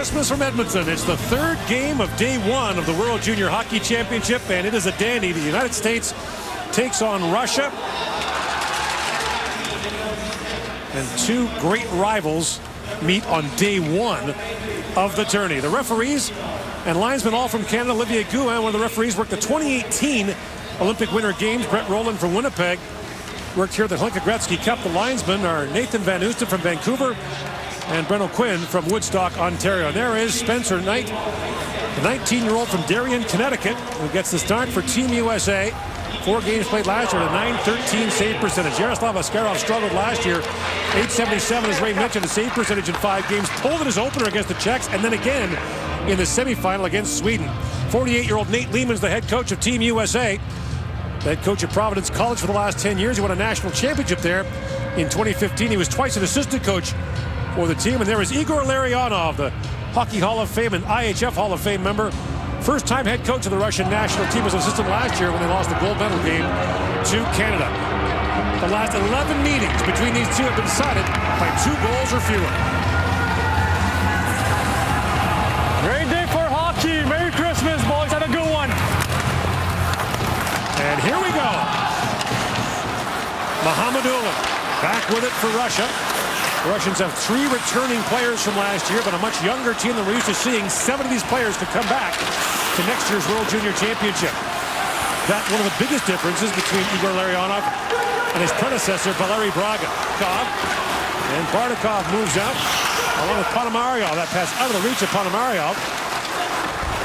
Christmas from Edmonton. It's the third game of day one of the World Junior Hockey Championship, and it is a dandy. The United States takes on Russia. And two great rivals meet on day one of the tourney. The referees and linesmen all from Canada. Olivier Gouin, one of the referees, worked the 2018 Olympic Winter Games. Brett Rowland from Winnipeg worked here at the Hlinka Gretzky Cup. The linesmen are Nathan Van Oosten from Vancouver and Breno Quinn from Woodstock, Ontario. And there is Spencer Knight, the 19-year-old from Darien, Connecticut, who gets the start for Team USA. 4 games played last year at a .913 save percentage. Yaroslav Askarov struggled last year. .877, as Ray mentioned, a save percentage in 5 games. Pulled in his opener against the Czechs, and then again in the semifinal against Sweden. 48-year-old Nate Lehman's the head coach of Team USA. The head coach at Providence College for the last 10 years. He won a national championship there. In 2015, he was twice an assistant coach for the team. And there is Igor Larionov, the Hockey Hall of Fame and IHF Hall of Fame member. First-time head coach of the Russian national team, was assistant last year when they lost the gold medal game to Canada. The last 11 meetings between these two have been decided by 2 goals or fewer. Great day for hockey. Merry Christmas, boys. Have a good one. And here we go. Mohamedulin back with it for Russia. The Russians have 3 returning players from last year, but a much younger team than we're used to seeing. 7 of these players could come back to next year's World Junior Championship. That's one of the biggest differences between Igor Larionov and his predecessor, Valery Bardakov. And Bardakov moves out, along with Pономарев. That pass out of the reach of Pономарев.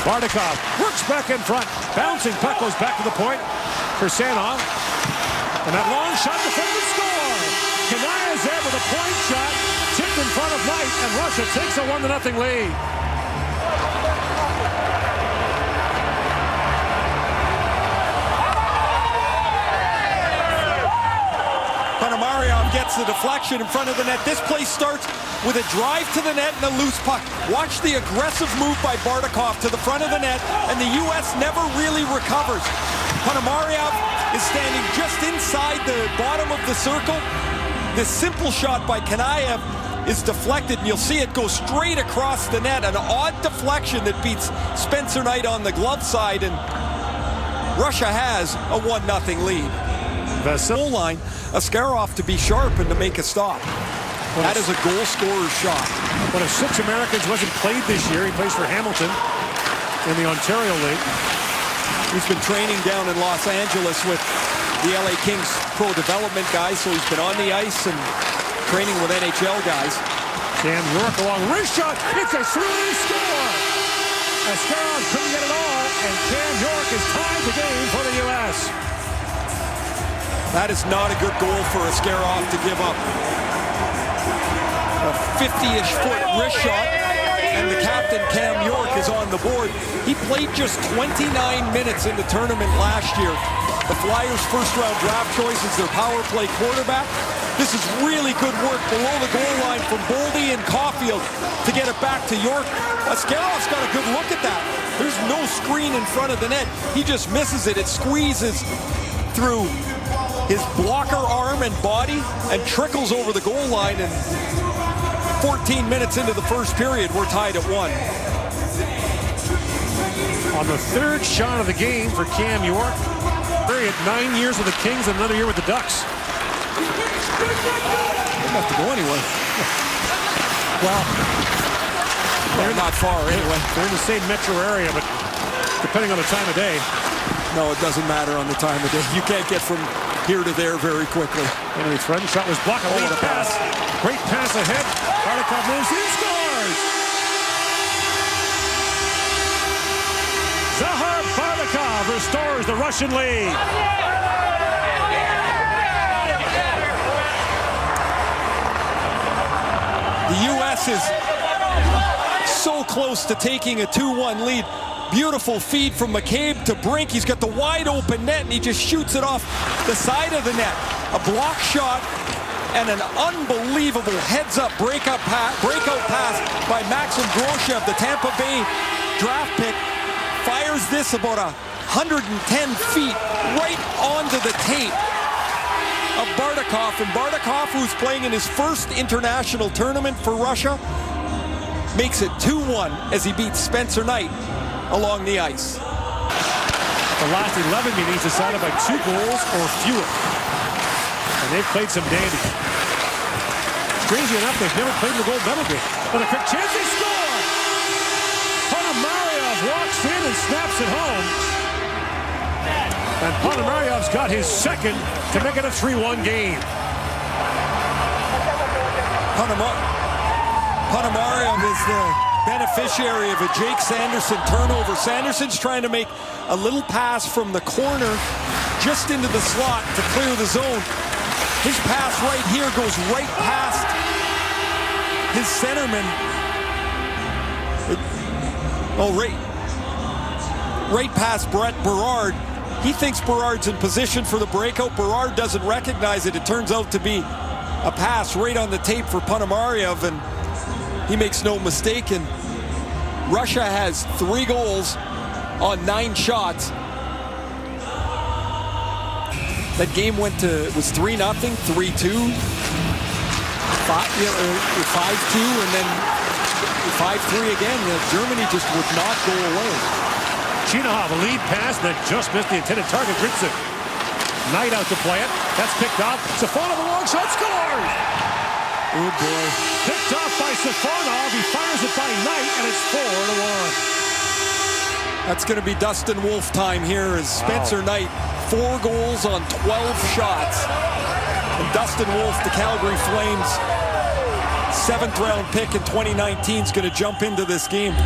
Bardakov works back in front. Bouncing puck goes back to the point for Sanov. And that long shot, the defender score. Knязев with a point shot, tipped in front of Knight, and Russia takes a 1-0 lead. Pономarев gets the deflection in front of the net. This play starts with a drive to the net and a loose puck. Watch the aggressive move by Bardakov to the front of the net, and the U.S. never really recovers. Pономарев is standing just inside the bottom of the circle. This simple shot by Knязев is deflected, and you'll see it go straight across the net. An odd deflection that beats Spencer Knight on the glove side, and Russia has a 1-0 lead. The goal line, Askарov to be sharp and to make a stop. That is a goal scorer's shot. One of 6 Americans wasn't played this year. He plays for Hamilton in the Ontario League. He's been training down in Los Angeles with the LA Kings pro development guys, so he's been on the ice and training with NHL guys. Cam York along wrist shot. It's a 3 score. Askarov couldn't get it all, and Cam York has tied the game for the U.S. That is not a good goal for Askarov to give up. A 50-ish foot wrist shot, and the captain, Cam York, is on the board. He played just 29 minutes in the tournament last year. The Flyers' first-round draft choice is their power play quarterback. This is really good work below the goal line from Boldi and Caufield to get it back to York. Askarov's got a good look at that. There's no screen in front of the net. He just misses it. It squeezes through his blocker arm and body and trickles over the goal line. And 14 minutes into the first period, we're tied at 1. On the 3rd shot of the game for Cam York. At 9 years with the Kings and another year with the Ducks. Don't have to go anywhere. Well, they're not far anyway. They're in the same metro area, but depending on the time of day. No, it doesn't matter on the time of day. You can't get from here to there very quickly. Henry Fred's shot was blocked. A lead pass. Great pass ahead. Bardakov moves in, scores! Zahar Bardakov restores the Russian lead. The U.S. is so close to taking a 2-1 lead. Beautiful feed from McCabe to Brink. He's got the wide open net, and he just shoots it off the side of the net. A block shot and an unbelievable heads-up breakout pass by Maxim Gрошев, the Tampa Bay draft pick. Fires this about 110 feet right onto the tape of Bardakov. And Bardakov, who's playing in his first international tournament for Russia, makes it 2-1 as he beats Spencer Knight along the ice. The last 11 meetings decided by 2 goals or fewer. And they've played some dandy. Strangely enough, they've never played in the gold medal game. But a quick chance, they score! Pономarев walks in and snaps it home. And Ponomarev's got his second to make it a 3-1 game. Pономarев is the beneficiary of a Jake Sanderson turnover. Sanderson's trying to make a little pass from the corner just into the slot to clear the zone. His pass right here goes right past his centerman. Right past Brett Berard. He thinks Berard's in position for the breakout. Berard doesn't recognize it. It turns out to be a pass right on the tape for Ponomarев, and he makes no mistake. And Russia has 3 goals on 9 shots. That game was 3-0, 3-2, 5-2, and then 5-3 again. Germany just would not go away. Чинахов, a lead pass that just missed the intended target. Gritson. Knight out to play it. That's picked off. Saffonov, a long shot, scores! Oh boy. Picked off by Saffonov. He fires it by Knight, and it's 4-1. That's going to be Dustin Wolf time here as Spencer Knight, 4 goals on 12 shots. And Dustin Wolf, the Calgary Flames, 7th round pick in 2019, is going to jump into this game.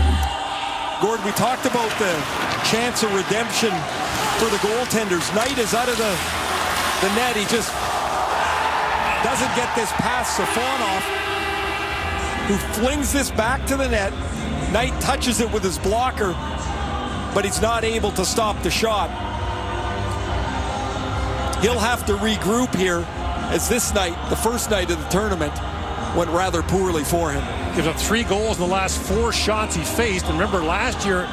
Gord, we talked about the chance of redemption for the goaltenders. Knight is out of the net. He just doesn't get this past Saffonov, who flings this back to the net. Knight touches it with his blocker, but he's not able to stop the shot. He'll have to regroup here, as this night, the first night of the tournament, went rather poorly for him. Gives up 3 goals in the last 4 shots he faced. And remember last year,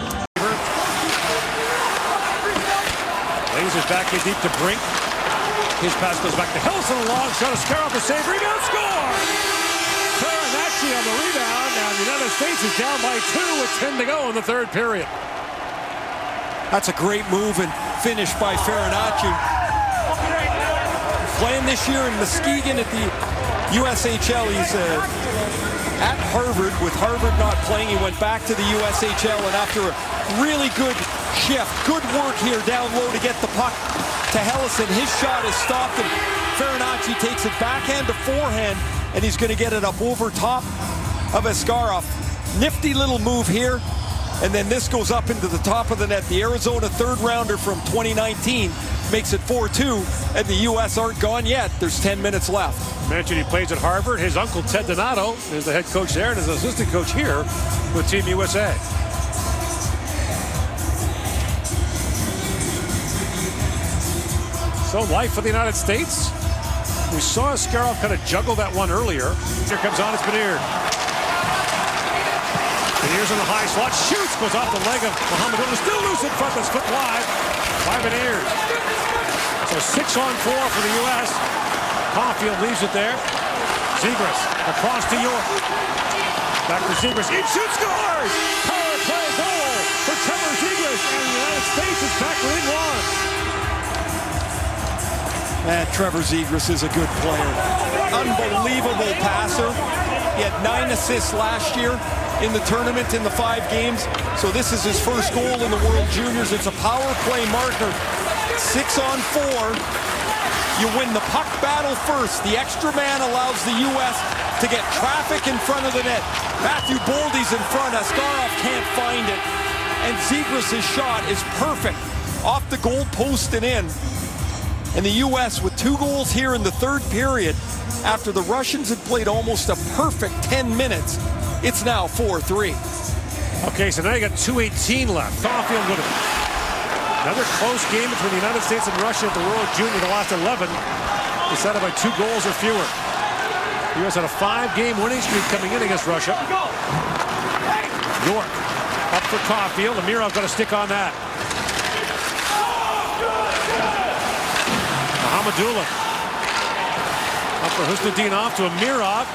lasers back in deep to Brink. His pass goes back to Hellson, a long shot. Askar for save, rebound, score! Fariначcci on the rebound. Now the United States is down by 2 with 10 to go in the 3rd period. That's a great move and finish by Fariначcci. Playing this year in Muskegon at the USHL. He's at Harvard. With Harvard not playing, he went back to the USHL, and after a really good shift, good work here down low to get the puck to Hellesson. His shot is stopped, and Fariначcci takes it backhand to forehand, and he's going to get it up over top of Askarov. Nifty little move here, and then this goes up into the top of the net. The Arizona 3rd rounder from 2019 makes it 4-2, and the U.S. aren't gone yet. There's 10 minutes left. Mentioned he plays at Harvard. His uncle, Ted Donato, is the head coach there and is an assistant coach here with Team USA. So life for the United States. We saw Askarov kind of juggle that one earlier. Here comes on, it's Beniers. Beniers in the high slot, shoots, goes off the leg of Mohamed. Still loose in front, that's foot wide by Beniers. So 6-on-4 for the U.S. Kaufield leaves it there. Zegras across to York. Back to Zegras. In shoot, scores! Power play goal for Trevor Zegras, and the United States is back within 1. And Trevor Zegras is a good player. Unbelievable passer. He had 9 assists last year in the tournament in the 5 games. So this is his first goal in the World Juniors. It's a power play marker. 6-on-4. You win the puck battle first. The extra man allows the U.S. to get traffic in front of the net. Matthew Boldy's in front. Askarov can't find it. And Zegras' shot is perfect. Off the goal post and in. And the U.S. with 2 goals here in the 3rd period. After the Russians had played almost a perfect 10 minutes, it's now 4-3. Okay, so now you got 2:18 left. Kaufield with it. Another close game between the United States and Russia at the World Junior. The last 11 decided by 2 goals or fewer. The U.S. had a 5-game winning streak coming in against Russia. York up for Kaufield. Ammirov got a stick on that. Mohamedullah up for Huznudinov to Ammirov.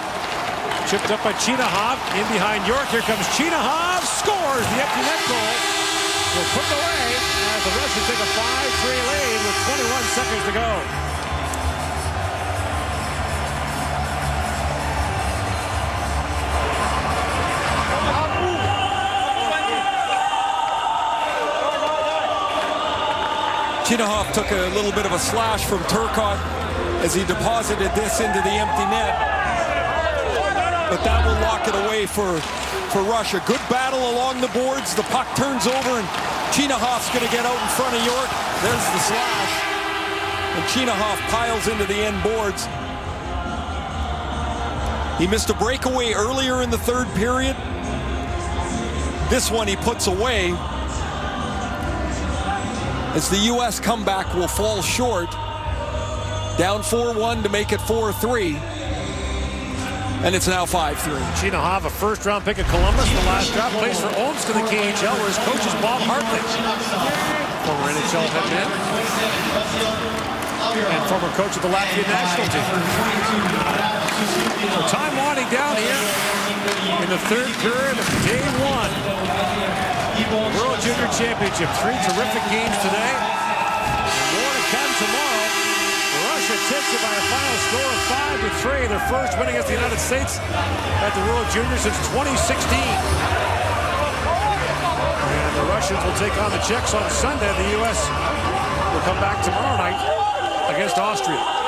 Chipped up by Чинахов. In behind York. Here comes Чинахov. Scores the empty net goal. Will put it away as the Russians take a 5-3 lead with 21 seconds to go. Чинахов took a little bit of a slash from Turcotte as he deposited this into the empty net. But that will lock it away for Russia. Good battle along the boards. The puck turns over and Chinahov's going to get out in front of York. There's the slash. And Чинахов piles into the end boards. He missed a breakaway earlier in the third period. This one he puts away, as the U.S. comeback will fall short. Down 4-1 to make it 4-3. And it's now 5-3. Чинахов, a first-round pick of Columbus in the last draft, plays for Omsk in the KHL, where his coach is Bob Hartley, former NHL head man, and former coach of the Latvian national team. So time winding down here in the third period of day one. World Junior Championship. 3 terrific games today. More to come tomorrow. Russia takes it by a final score of 5-3. Their first win against the United States at the World Junior since 2016. And the Russians will take on the Czechs on Sunday. The U.S. will come back tomorrow night against Austria.